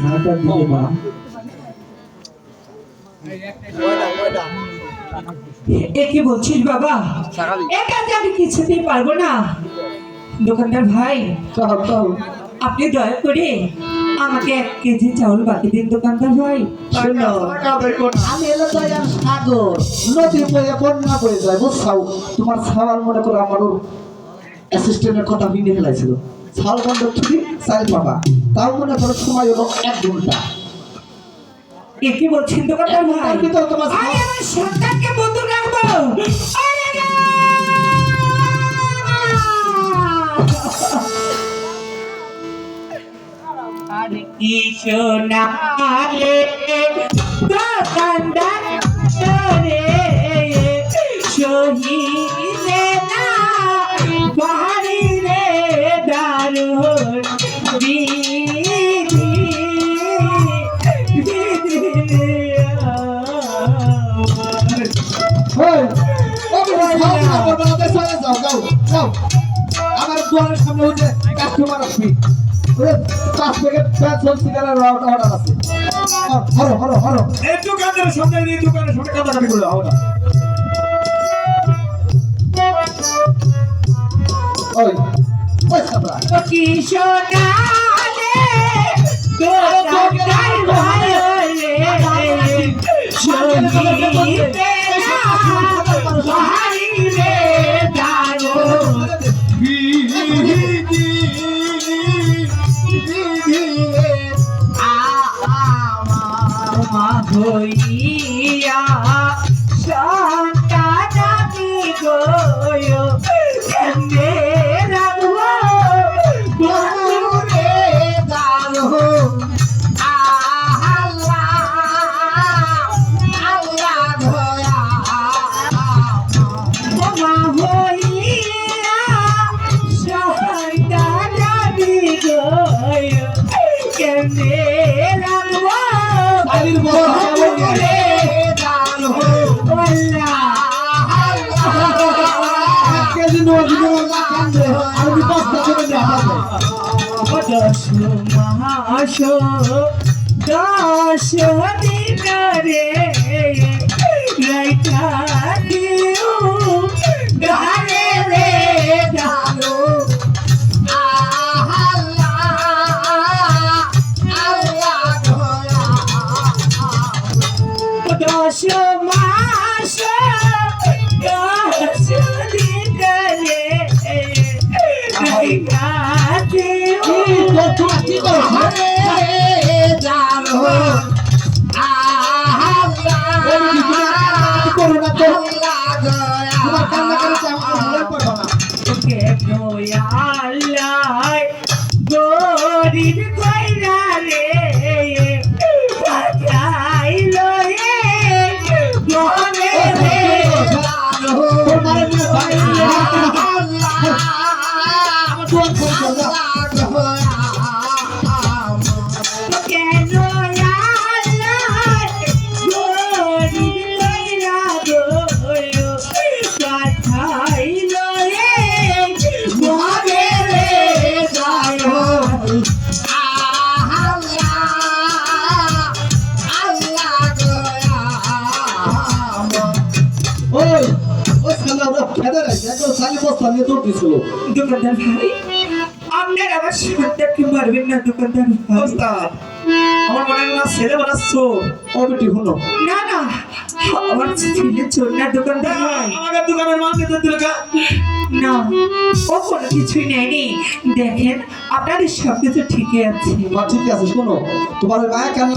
ঢাকা দিতে মা এ কি বলছিস বাবা? একা যে আমি কিছুতেই পারবো না। দোকানদার ভাই, আপনি দয়া করে আমাকে 1 কেজি চাউল বাকি দিন। দোকানদার ভাই শোনো, আমি এলো দয়ার সাগর, নদী বয়ে বন্যা বয়ে যায় বুঝছাও। তোমার ছাওয়াল মনে করো আমার অ্যাসিস্ট্যান্টের কথা ভিড়ে ফেলাইছিল। ছাওয়াল বন্ধ ছুটি চাইল বাবা, তাও মনে করো সময় হলো 1 ঘন্টা। এ কি বলছেন দোকানদার ভাই? তার ভিতরে তোমার আমি আমার সন্তানকে বন্ধু রাখবো? আরে না! আরে কি সোনালে দোকানদার রে শহীদে না বাড়ি রে দারুণ বিধি আমার দোকানের সামনে হচ্ছে কাস্টমার আসবে, 5 প্যাকেট পেঁয়াজ সিগারেট অর্ডার আছে। হলো হলো হলো এই দোকানের সামনে কাটাকাটি করে দাও না। ওই ওই সাবরা কি সোনালে দোকানদার ভাই রে শহীদে না বাড়ি রে দারুণ হইয়া সন্তানাদি গয় কেমনে রাখবো বন্ধুরে দারুণ আল্লাহ আল্লাহ ধয়া মা হইয়া সন্তানাদি গয় কেমনে রাখবো বন্ধুরে দশ দিন রে রাইতা দিও গারে রে দারু দশ মাস 10 দিন রে রাইতা দিও গারে রে দারু গরিব কইরা রে বাজাইলো রে মনে রে কেন গরিব কইরা গো বাজাইলো রে মনে রে দোকানদার ভাই, আপনার আমার সন্তানকে মারবেন না। দোকানদার ভাই, আমার মনে হয় না ছেলে বানাচ্ছো। ও বেটি হলো না না, আমার ছেলে চোর না। দোকানদার ভাই, আমাকে দোকানের মাল দিতে দিল কা? না, ও কোনো কিছুই নেয়নি। দেখেন আপনাদের সব কিছু ঠিকই আছে। ঠিক আছে। শোনো, তোমার ওই মায়া কেন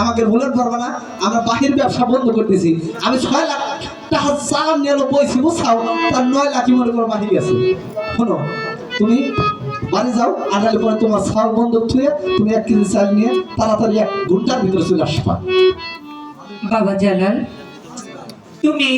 আমাকে বলে পারবে না? আমরা বাহির ব্যবসা বন্ধ করতেছি। আমি 6 লাখ টাকা চালান নিয়ে বইছি বুঝছাও, তার 9 লাখই মনে করো বাহির গেছে। শোনো, তুমি বাড়ি যাও, আনালে পরে তোমার চাল বন্ধ থুয়ে তুমি 1 কেজি চাল নিয়ে তাড়াতাড়ি 1 ঘন্টার ভিতরে চলে আসবা। বাবা জালাল, তুমি এই